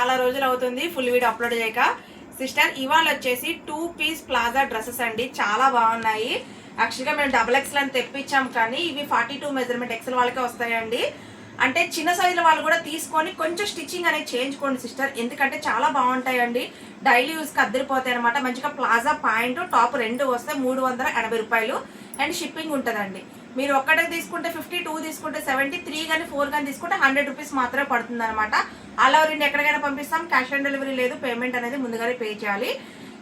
చాలా రోజులు అవుతుంది ఫుల్ వీడియో అప్లోడ్ చేయక. సిస్టర్ ఇవాళ వచ్చేసి 2 పీస్ ప్లాజా డ్రెస్సెస్ అండి, చాలా బాగున్నాయి. యాక్చువల్గా మేము XXL అని తెప్పించాం, కానీ ఇవి 42 మెజర్మెంట్ XL వాళ్ళకే వస్తాయండి. అంటే చిన్న సైజుల వాళ్ళు కూడా తీసుకొని కొంచెం స్టిచ్చింగ్ అనేది చేయించుకోండి సిస్టర్, ఎందుకంటే చాలా బాగుంటాయండి. డైలీ యూస్కి అద్దరిపోతాయి అనమాట. మంచిగా ప్లాజా పాయింట్ టాప్ రెండు వస్తే 380 రూపాయలు అండ్ షిప్పింగ్ ఉంటుందండి. మీరు ఒక్కటే తీసుకుంటే 50, 2 తీసుకుంటే 70, 3 కానీ 4 కానీ తీసుకుంటే 100 రూపీస్ మాత్రమే పడుతుంది అనమాట. అలా రెండు ఎక్కడికైనా పంపిస్తాం, క్యాష్ ఆన్ డెలివరీ లేదు, పేమెంట్ అనేది ముందుగానే పే చేయాలి.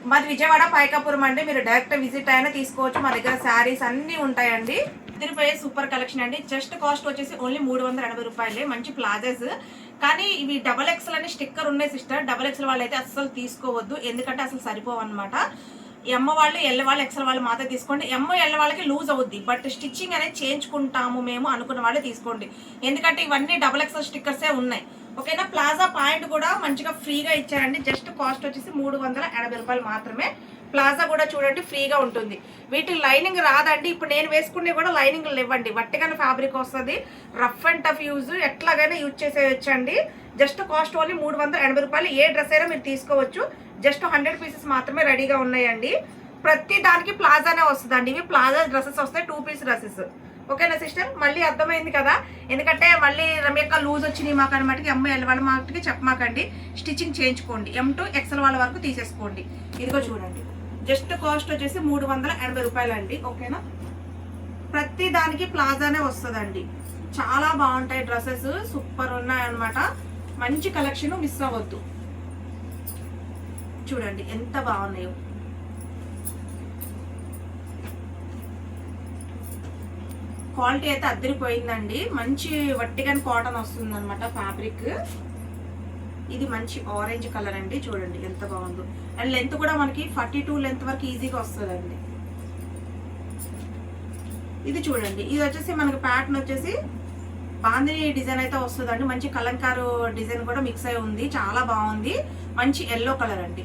మాది విజయవాడ పైకాపురం అండి, మీరు డైరెక్ట్ విజిట్ అయినా తీసుకోవచ్చు. మా దగ్గర శారీస్ అన్నీ ఉంటాయండి. అదిరిపోయే సూపర్ కలెక్షన్ అండి. జస్ట్ కాస్ట్ వచ్చేసి ఓన్లీ 380 రూపాయలే. మంచి ప్లాజాస్, కానీ ఇవి XXL అని స్టిక్కర్ ఉన్నాయి సిస్టర్. XXL వాళ్ళు అయితే అస్సలు తీసుకోవద్దు, ఎందుకంటే అసలు సరిపోవు అనమాట. ఎమ్మ వాళ్ళు ఎల్ వాళ్ళు XL వాళ్ళు మాత్రం తీసుకోండి. ఎల్ వాళ్ళకి లూజ్ అవుద్ది, బట్ స్టిచ్చింగ్ అనేది చేయించుకుంటాము మేము అనుకున్న వాళ్ళే తీసుకోండి, ఎందుకంటే ఇవన్నీ XXL స్టిక్కర్సే ఉన్నాయి. ఓకేనా. ప్లాజా పాయింట్ కూడా మంచిగా ఫ్రీగా ఇచ్చారండి. జస్ట్ కాస్ట్ వచ్చేసి 380 రూపాయలు మాత్రమే. ప్లాజా కూడా చూడండి ఫ్రీగా ఉంటుంది. వీటి లైనింగ్ రాదండి. ఇప్పుడు నేను వేసుకునే కూడా లైనింగ్ ఇవ్వండి, వట్టిగానే ఫ్యాబ్రిక్ వస్తుంది. రఫ్ అండ్ టఫ్ యూజ్ ఎట్లాగైనా యూజ్ చేసేయచ్చండి. జస్ట్ కాస్ట్ ఓన్లీ 380 రూపాయలు. ఏ డ్రెస్ అయినా మీరు తీసుకోవచ్చు. జస్ట్ 100 పీసెస్ మాత్రమే రెడీగా ఉన్నాయండి. ప్రతి దానికి ప్లాజానే వస్తుందండి. ఇవి ప్లాజా డ్రెస్సెస్ వస్తాయి, 2 పీస్ డ్రెస్సెస్. ఓకేనా సిస్టర్, మళ్ళీ అర్థమైంది కదా. ఎందుకంటే మళ్ళీ రమ్యక్క లూజ్ వచ్చినాయి మాకు అనమాట. ఎల్ వాళ్ళ మాటకి చెప్పమాకండి, స్టిచ్చింగ్ చేయించుకోండి. M to XL వాళ్ళ వరకు తీసేసుకోండి. ఇదిగో చూడండి, జస్ట్ కాస్ట్ వచ్చేసి 380 రూపాయలు అండి. ఓకేనా. ప్రతి దానికి ప్లాజానే వస్తుందండి. చాలా బాగుంటాయి డ్రెస్సెస్, సూపర్ ఉన్నాయి అనమాట. మంచి కలెక్షన్, మిస్ అవ్వద్దు. చూడండి ఎంత బాగున్నాయో. క్వాలిటీ అయితే అద్దరిపోయిందండి. మంచి వట్టిగాని కాటన్ వస్తుంది అనమాట ఫ్యాబ్రిక్. ఇది మంచి ఆరెంజ్ కలర్ అండి, చూడండి ఎంత బాగుందో. అండ్ లెంత్ కూడా మనకి 42 లెంత్ వరకు ఈజీగా వస్తుందండి. ఇది చూడండి, ఇది వచ్చేసి మనకి ప్యాటర్న్ వచ్చేసి బాందిని డిజైన్ అయితే వస్తుందండి. మంచి కలంకారు డిజైన్ కూడా మిక్స్ అయి ఉంది, చాలా బాగుంది. మంచి ఎల్లో కలర్ అండి.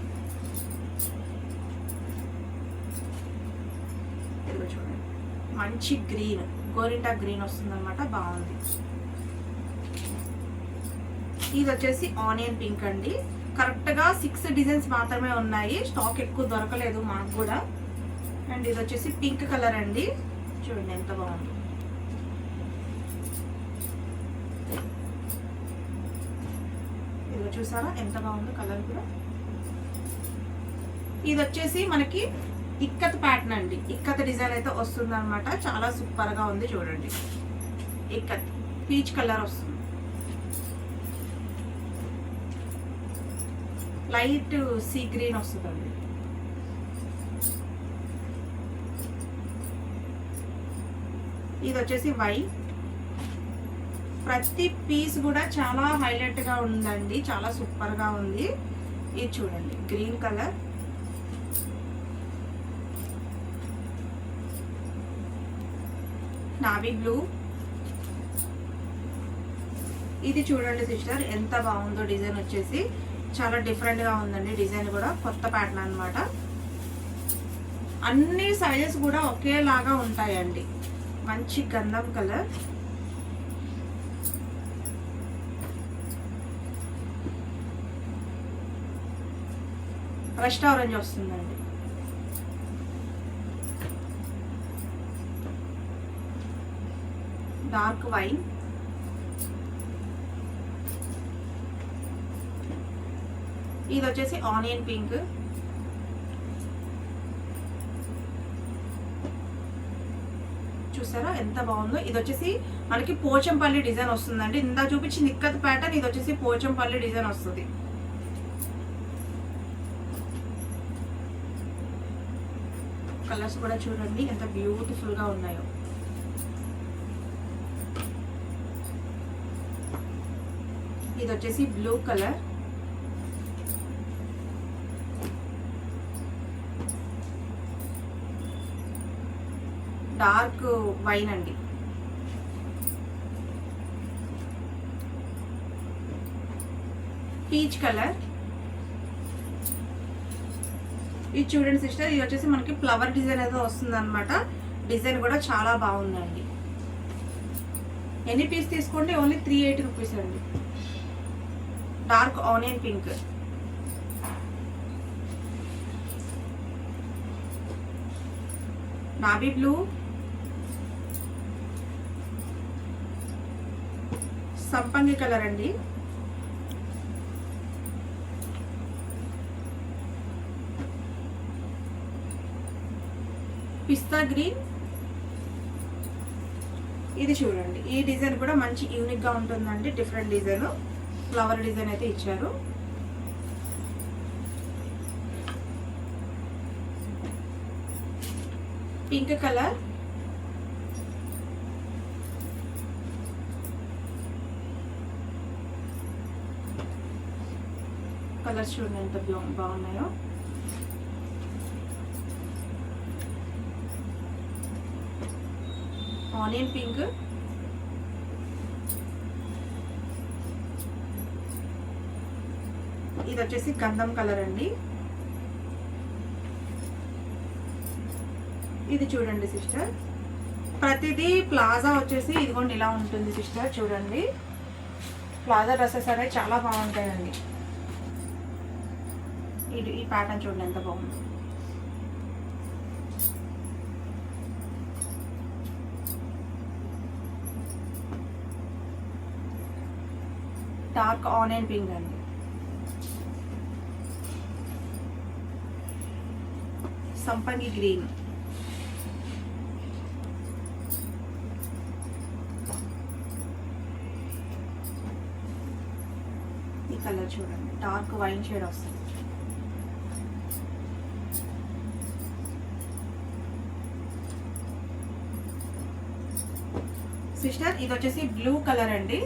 ఇదిగో చూడండి, మంచి గ్రీన్, గోరింటా గ్రీన్ వస్తుంది అనమాట, బాగుంది. ఇది వచ్చేసి ఆనియన్ పింక్ అండి. కరెక్ట్గా 6 డిజైన్స్ మాత్రమే ఉన్నాయి, స్టాక్ ఎక్కువ దొరకలేదు మాకు కూడా. అండ్ ఇది వచ్చేసి పింక్ కలర్ అండి, చూడండి ఎంత బాగుంది. ఇదిగో చూసారా ఎంత బాగుందో కలర్ కూడా. ఇది వచ్చేసి మనకి ఇక్కత్ ప్యాటర్న్ అండి, ఇక్కత్ డిజైన్ అయితే వస్తుంది అనమాట. చాలా సూపర్ గా ఉంది చూడండి. ఇక్కత్ పీచ్ కలర్ వస్తుంది, లైట్ సీ గ్రీన్ వస్తుందండి. ఇది వచ్చేసి వైట్. ప్రతి పీస్ కూడా చాలా హైలైట్ గా ఉందండి, చాలా సూపర్ గా ఉంది. ఇది చూడండి గ్రీన్ కలర్, నావీ బ్లూ. ఇది చూడండి సిస్టర్ ఎంత బాగుందో. డిజైన్ వచ్చేసి చాలా డిఫరెంట్ గా ఉందండి. డిజైన్ కూడా కొత్త ప్యాటర్న్ అన్నమాట. అన్ని సైజెస్ కూడా ఒకేలాగా ఉంటాయండి. మంచి గంధం కలర్, రస్ట్ ఆరెంజ్ వస్తుందండి. డార్క్ వైన్, ఇది వచ్చేసి ఆనియన్ పింక్, చూసారా ఎంత బాగుందో. ఇది వచ్చేసి మనకి పోచంపల్లి డిజైన్ వస్తుందండి. ఇందా చూపించి నిక్కత్ ప్యాటర్న్, ఇది వచ్చేసి పోచంపల్లి డిజైన్ వస్తుంది. కలర్స్ కూడా చూడండి ఎంత బ్యూటిఫుల్ గా ఉన్నాయో. ఇది వచ్చేసి బ్లూ కలర్, డార్క్ వైన్ అండి. Peach colour. ఇది చూడండి సిస్టర్, ఇది వచ్చేసి మనకి ఫ్లవర్ డిజైన్ అయితే వస్తుంది అనమాట. డిజైన్ కూడా చాలా బాగుందండి. ఎన్ని పీస్ తీసుకోండి, ఓన్లీ 380 రూపీస్ అండి. Dark onion pink, navy blue, సంపంగి కలర్ అండి, పిస్తా గ్రీన్. ఇది చూడండి, ఈ డిజైన్ కూడా మంచి యూనిక్ గా ఉంటుందండి. డిఫరెంట్ డిజైన్, ఫ్లవర్ డిజైన్ అయితే ఇచ్చారు. పింక్ కలర్, కలర్స్ చూడండి ఎంత బాగున్నాయో. ఆనియన్ పింక్, ఇది వచ్చేసి గంధం కలర్ అండి. ఇది చూడండి సిస్టర్, ప్రతిదీ ప్లాజా వచ్చేసి ఇదిగోండి ఇలా ఉంటుంది సిస్టర్. చూడండి, ప్లాజా డ్రెస్సెస్ అనేవి చాలా బాగుంటాయండి. ఈ ప్యాటర్న్ చూడండి ఎంత బాగుంది. డార్క్ ఆనియన్ పింక్ అండి, సంపంగి గ్రీన్, ఈ కలర్ చూడండి డార్క్ వైన్ షేడ్ వస్తుంది. సిస్టర్ ఇది వచ్చేసి బ్లూ కలర్ అండి.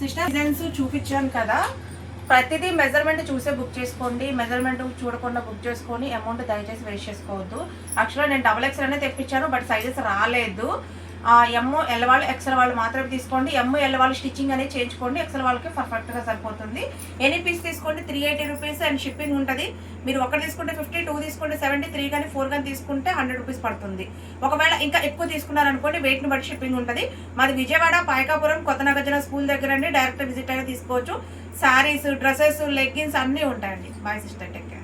సిస్టర్ డిజైన్స్ చూపించాను కదా, ప్రతిదీ మెజర్మెంట్ చూసే బుక్ చేసుకోండి. మెజర్మెంట్ చూడకుండా బుక్ చేసుకొని అమౌంట్ దయచేసి వేస్ట్ చేసుకోవద్దు. యాక్చువల్గా నేను XXL అనే తెప్పించాను, బట్ సైజెస్ రాలేదు. ML వాళ్ళు XL వాళ్ళు మాత్రమే తీసుకోండి. ML వాళ్ళు స్టిచ్చింగ్ అనేది చేయించుకోండి. XL వాళ్ళకి పర్ఫెక్ట్గా సరిపోతుంది. ఎనీ పీస్ తీసుకోండి 380 రూపీస్ అండ్ షిప్పింగ్ ఉంటుంది. మీరు ఒకటి తీసుకుంటే 50, 2 తీసుకుంటే 70, 3 కానీ 4 కానీ తీసుకుంటే 100 రూపీస్ పడుతుంది. ఒకవేళ ఇంకా ఎక్కువ తీసుకున్నారనుకోండి వెయిట్ని బట్టి షిప్పింగ్ ఉంటుంది. మాది విజయవాడ పాయకాపురం కొత్త నాగార్జున స్కూల్ దగ్గర అండి. డైరెక్ట్ విజిట్ అయినా తీసుకోవచ్చు. శారీస్, డ్రెస్సెస్, లెగ్గిన్స్ అన్నీ ఉంటాయండి. Bye sister, take care.